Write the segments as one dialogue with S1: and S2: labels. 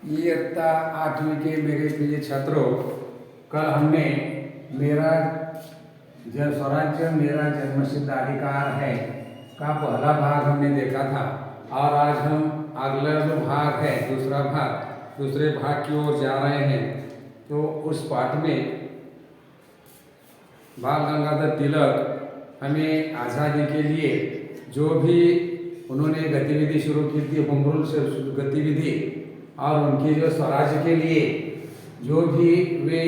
S1: इयत्ता 8वीं के मेरे प्रिय छात्रों, कल हमने मेरा स्वराज्य मेरा जन्मसिद्ध अधिकार है का पहला भाग हमने देखा था। और आज हम अगला जो भाग है दूसरे भाग की ओर जा रहे हैं। तो उस पाठ में बाल गंगाधर तिलक हमें आज़ादी के लिए जो भी उन्होंने गतिविधि शुरू की थी, होम रूल से गतिविधि, और उनके जो स्वराज्य के लिए जो भी वे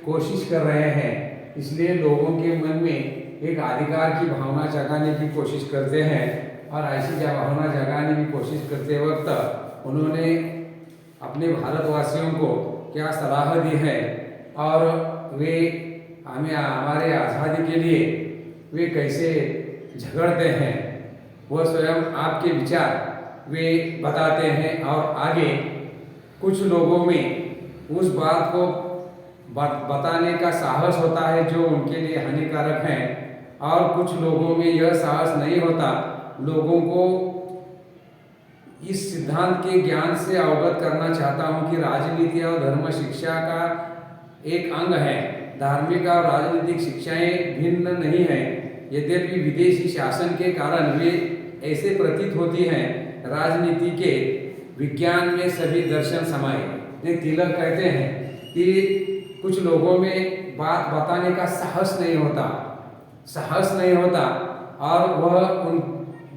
S1: कोशिश कर रहे हैं, इसलिए लोगों के मन में एक अधिकार की भावना जगाने की कोशिश करते हैं। और ऐसी भावना जगाने की कोशिश करते वक्त उन्होंने अपने भारतवासियों को क्या सलाह दी है और वे हमारे आज़ादी के लिए वे कैसे झगड़ते हैं, वह स्वयं आपके विचार वे बताते हैं। और आगे कुछ लोगों में उस बात को बताने का साहस होता है जो उनके लिए हानिकारक है, और कुछ लोगों में यह साहस नहीं होता। लोगों को इस सिद्धांत के ज्ञान से अवगत करना चाहता हूँ कि राजनीति और धर्म शिक्षा का एक अंग है। धार्मिक और राजनीतिक शिक्षाएं भिन्न नहीं हैं, यद्यपि विदेशी शासन के कारण वे ऐसे प्रतीत होती हैं। राजनीति के विज्ञान में सभी दर्शन समाये। तिलक कहते हैं कि कुछ लोगों में बात बताने का साहस नहीं होता और वह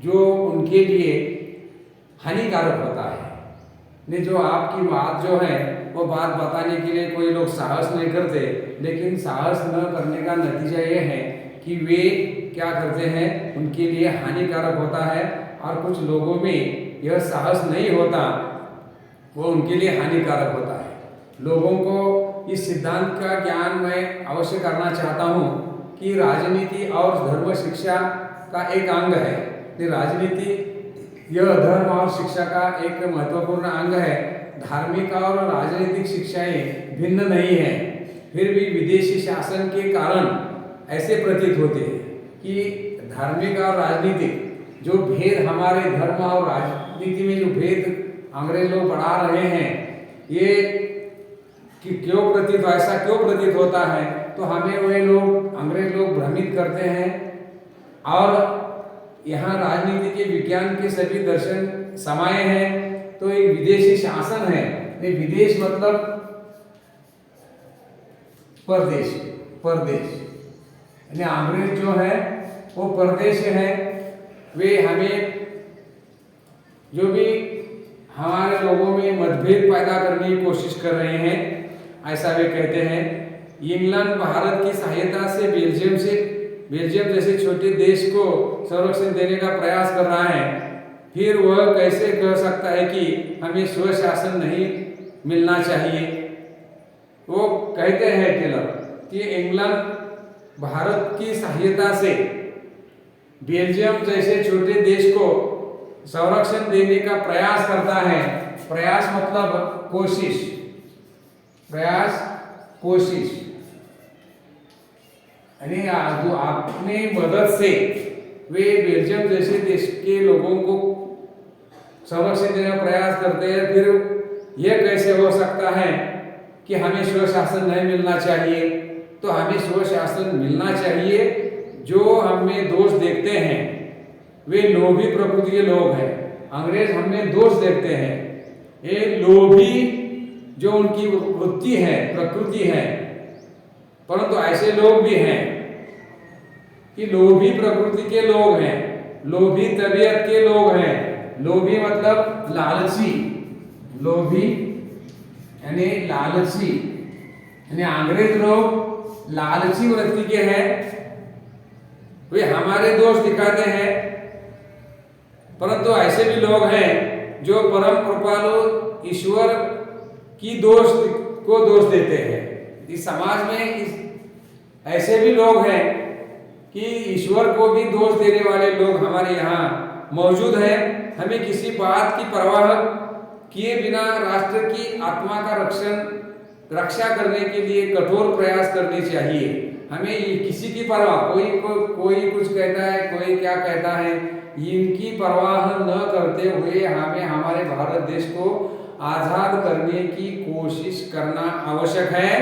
S1: जो उनके लिए हानिकारक होता है। नहीं, जो आपकी बात जो है वो बात बताने के लिए कोई लोग साहस नहीं करते, लेकिन साहस न करने का नतीजा ये है कि वे क्या करते हैं, उनके लिए हानिकारक होता है। और कुछ लोगों में यह साहस नहीं होता, वो उनके लिए हानिकारक होता है। लोगों को इस सिद्धांत का ज्ञान मैं अवश्य करना चाहता हूँ कि राजनीति और धर्म शिक्षा का एक अंग है। राजनीति यह धर्म और शिक्षा का एक महत्वपूर्ण अंग है। धार्मिक और राजनीतिक शिक्षाएं भिन्न नहीं है, फिर भी विदेशी शासन के कारण ऐसे प्रतीत होते हैं कि धार्मिक और राजनीतिक जो भेद हमारे धर्म और राजनीति में जो भेद अंग्रेज लोग बढ़ा रहे हैं, ये कि ऐसा क्यों प्रतीत होता है, तो हमें वे लोग अंग्रेज लोग भ्रमित करते हैं। और यहाँ राजनीति के विज्ञान के सभी दर्शन समाये हैं। तो एक विदेशी शासन है, विदेश मतलब परदेश, यानी अंग्रेज जो है वो परदेश है। वे हमें जो भी हमारे लोगों में मतभेद पैदा करने की कोशिश कर रहे हैं, ऐसा वे कहते हैं। इंग्लैंड भारत की सहायता से बेल्जियम जैसे छोटे देश को संरक्षण देने का प्रयास कर रहा है। फिर वह कैसे कह सकता है कि हमें स्वशासन नहीं मिलना चाहिए। वो कहते हैं तिलक कि इंग्लैंड भारत की सहायता से बेल्जियम जैसे छोटे देश को संरक्षण देने का प्रयास करता है। प्रयास मतलब कोशिश, यानी अपने मदद से वे बेल्जियम जैसे देश के लोगों को संरक्षण देने का प्रयास करते हैं। फिर यह कैसे हो सकता है कि हमें स्वशासन नहीं मिलना चाहिए? तो हमें स्वशासन मिलना चाहिए। जो हमें दोष देखते हैं वे लोभी प्रकृति के लोग हैं। अंग्रेज हमें दोष देखते हैं, ये लोभी जो उनकी वृत्ति है, प्रकृति है। परंतु ऐसे लोग भी हैं कि लोभी प्रकृति के लोग हैं, लोभी तबीयत के लोग हैं। लोभी मतलब लालची, यानी अंग्रेज लोग लालची वृत्ति के हैं। वे हमारे दोष दिखाते हैं, परंतु ऐसे भी लोग हैं जो परम कृपालु ईश्वर की दोष देते हैं। इस समाज में ऐसे भी लोग हैं कि ईश्वर को भी दोष देने वाले लोग हमारे यहाँ मौजूद हैं। हमें किसी बात की परवाह किए बिना राष्ट्र की आत्मा का रक्षा करने के लिए कठोर प्रयास करने चाहिए। हमें किसी की परवाह, कोई कुछ कहता है, कोई क्या कहता है, इनकी परवाह न करते हुए हमें हमारे भारत देश को आजाद करने की कोशिश करना आवश्यक है।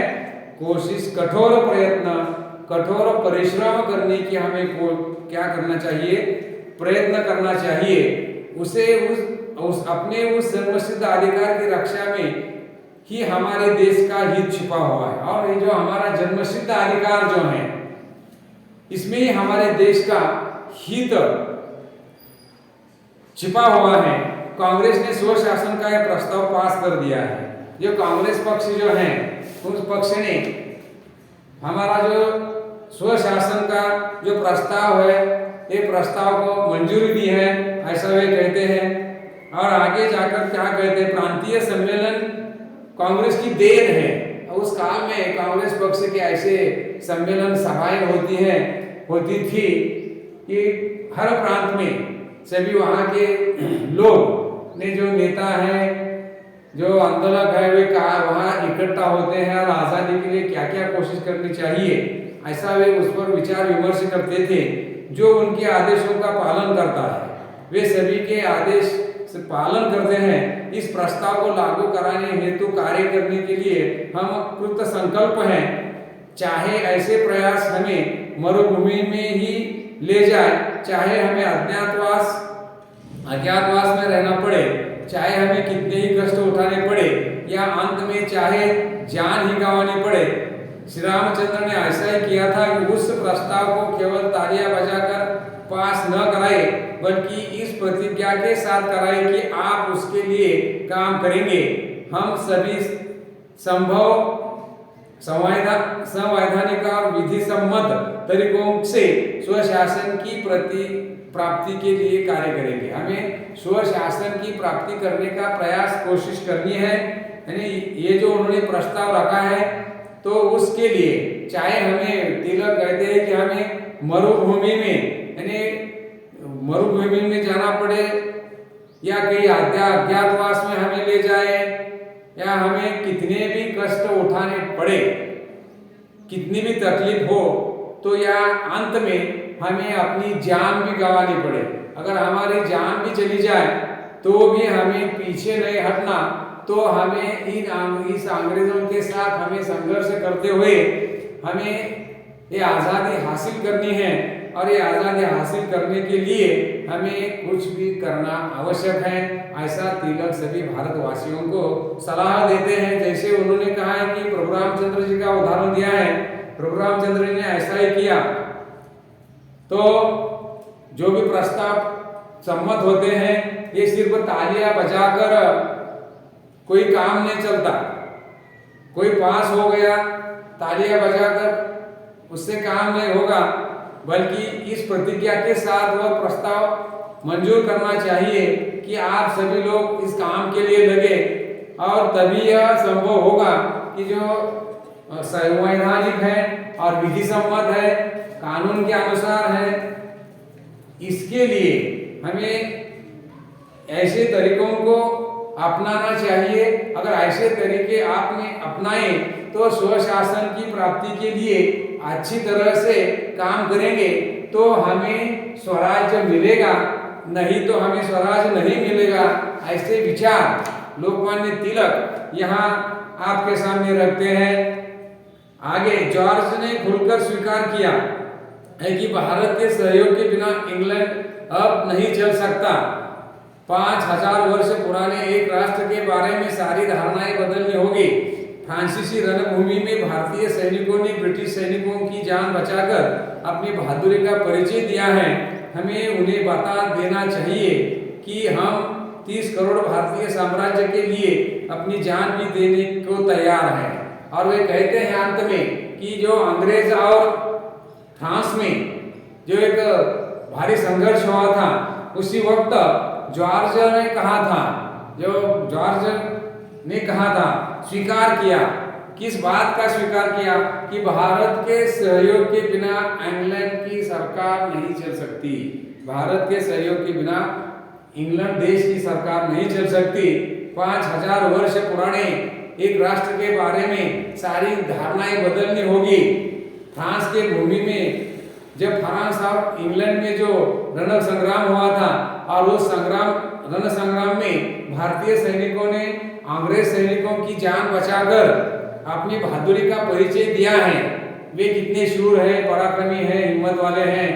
S1: कोशिश, कठोर प्रयत्न, कठोर परिश्रम करने की हमें क्या करना चाहिए, प्रयत्न करना चाहिए। उसे उस अपने उस जन्मसिद्ध अधिकार की रक्षा में ही हमारे देश का हित छिपा हुआ है। और ये जो हमारा जन्मसिद्ध अधिकार जो है, इसमें ही हमारे देश का हित छिपा हुआ है। कांग्रेस ने स्वशासन का यह प्रस्ताव पास कर दिया है। जो कांग्रेस पक्ष जो है, उस पक्ष ने हमारा जो स्वशासन का जो प्रस्ताव है, ये प्रस्ताव को मंजूरी दी है, ऐसा वे कहते हैं। और आगे जाकर क्या कहते हैं, प्रांतीय सम्मेलन कांग्रेस की देन है। उस काल में कांग्रेस पक्ष के ऐसे सम्मेलन सभाएं होती थी कि हर प्रांत में सभी वहाँ के लोग ने, जो नेता हैं, जो आंदोलक है, वे वहाँ इकट्ठा होते हैं और आज़ादी के लिए क्या क्या कोशिश करनी चाहिए, ऐसा वे उस पर विचार विमर्श करते थे। जो उनके आदेशों का पालन करता है, वे सभी के आदेश से पालन करते हैं। इस प्रस्ताव को लागू कराने हेतु कार्य करने के लिए हम कृत संकल्प हैं। चाहे ऐसे प्रयास हमें मरुभूमि में ही ले जाए, चाहे हमें अज्ञातवास में रहना पड़े, चाहे हमें कितने ही कष्ट उठाने पड़े, या अंत में चाहे जान ही गंवानी पड़े। श्री रामचंद्र ने ऐसा ही किया था कि उस प्रस्ताव को केवल तालियां बजाकर पास न कराए, बल्कि इस प्रतिज्ञा के साथ कराए कि आप उसके लिए काम करेंगे। हम सभी संभव संवैधानिक और विधि सम्मत तरीकों से स्वशासन की प्राप्ति के लिए कार्य करेंगे। हमें स्वशासन की प्राप्ति करने का प्रयास, कोशिश करनी है। यानी ये जो उन्होंने प्रस्ताव रखा है, तो उसके लिए चाहे हमें, तिलक कहते हैं कि हमें मरुभूमि में, यानी मरुभूमि में जाना पड़े, या कहीं अज्ञातवास में हमें ले जाए, या हमें कितने भी कष्ट उठाने पड़े, कितनी भी तकलीफ हो, तो या अंत में हमें अपनी जान भी गंवानी पड़े, अगर हमारी जान भी चली जाए तो भी हमें पीछे नहीं हटना। तो हमें इस अंग्रेजों के साथ हमें संघर्ष करते हुए हमें ये आज़ादी हासिल करनी है। और ये आज़ादी हासिल करने के लिए हमें कुछ भी करना आवश्यक है, ऐसा तिलक सभी भारतवासियों को सलाह देते हैं। जैसे उन्होंने कहा है कि प्रभु रामचंद्र जी का उदाहरण दिया है, प्रभु रामचंद्र जी ने ऐसा ही किया। तो जो भी प्रस्ताव सम्मत होते हैं, ये सिर्फ तालियां बजाकर कोई काम नहीं चलता। कोई पास हो गया तालियां बजाकर, उससे काम नहीं होगा, बल्कि इस प्रतिज्ञा के साथ वह प्रस्ताव मंजूर करना चाहिए कि आप सभी लोग इस काम के लिए लगे, और तभी यह संभव होगा कि जो संवैधानिक है और विधि सम्मत है, कानून के अनुसार है, इसके लिए हमें ऐसे तरीकों को अपनाना चाहिए। अगर ऐसे तरीके आपने अपनाए तो स्वशासन की प्राप्ति के लिए अच्छी तरह से काम करेंगे तो हमें स्वराज्य मिलेगा, नहीं तो हमें स्वराज्य नहीं मिलेगा। ऐसे विचार लोकमान्य तिलक यहाँ आपके सामने रखते हैं। आगे जॉर्ज ने खुलकर स्वीकार किया है कि भारत के सहयोग के बिना इंग्लैंड अब नहीं चल सकता। 5000 वर्ष पुराने एक राष्ट्र के बारे में सारी धारणाएं बदलनी होगी। फ्रांसीसी रणभूमि में भारतीय सैनिकों ने ब्रिटिश सैनिकों की जान बचाकर अपनी बहादुरी का परिचय दिया है। हमें उन्हें बता देना चाहिए कि हम 30 करोड़ भारतीय साम्राज्य के लिए अपनी जान भी देने को तैयार हैं। और वे कहते हैं अंत में कि जो अंग्रेज और फ्रांस में जो एक भारी संघर्ष हुआ था, उसी वक्त जॉर्ज ने कहा था, स्वीकार किया, किस बात का स्वीकार किया कि भारत के सहयोग के बिना इंग्लैंड की सरकार नहीं चल सकती। भारत के सहयोग के बिना इंग्लैंड देश की सरकार नहीं चल सकती। 5000 वर्ष पुराने एक राष्ट्र के बारे में सारी धारणाएं बदलनी होगी। फ्रांस के भूमि में जब फ्रांस और इंग्लैंड में जो रण संग्राम हुआ था और उस संग्राम रण संग्राम में भारतीय सैनिकों ने अंग्रेज सैनिकों की जान बचाकर अपनी बहादुरी का परिचय दिया है। वे कितने शूर हैं, पराक्रमी हैं, हिम्मत वाले हैं,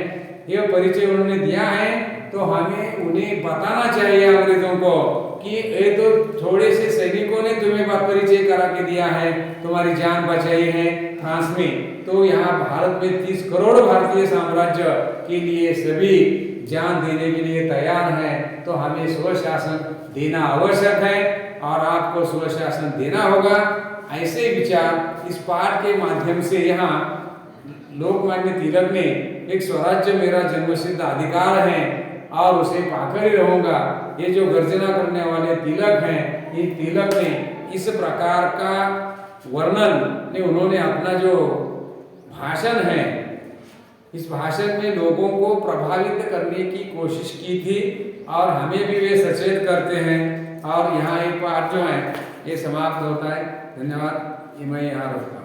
S1: ये परिचय उन्होंने दिया है। तो हमें उन्हें बताना चाहिए अंग्रेजों को कि ये तो थोड़े से सैनिकों ने तुम्हें परिचय करा के दिया है, तुम्हारी जान बचाई है फ्रांस में। तो यहाँ भारत में 30 करोड़ भारतीय साम्राज्य के लिए सभी जान देने के लिए तैयार हैं। तो हमें स्वशासन देना आवश्यक है और आपको स्वशासन देना होगा। ऐसे विचार इस पाठ के माध्यम से यहाँ लोकमान्य तिलक ने एक स्वराज्य मेरा जन्मसिद्ध अधिकार है और उसे पाकर ही रहूंगा, ये जो गर्जना करने वाले तिलक हैं, ये तिलक ने इस प्रकार का वर्णन ने उन्होंने अपना जो भाषण है, इस भाषण में लोगों को प्रभावित करने की कोशिश की थी और हमें भी वे सचेत करते हैं। और यहाँ एक पाठ जो है ये समाप्त होता है। धन्यवाद। मैं यहाँ रुकता हूँ।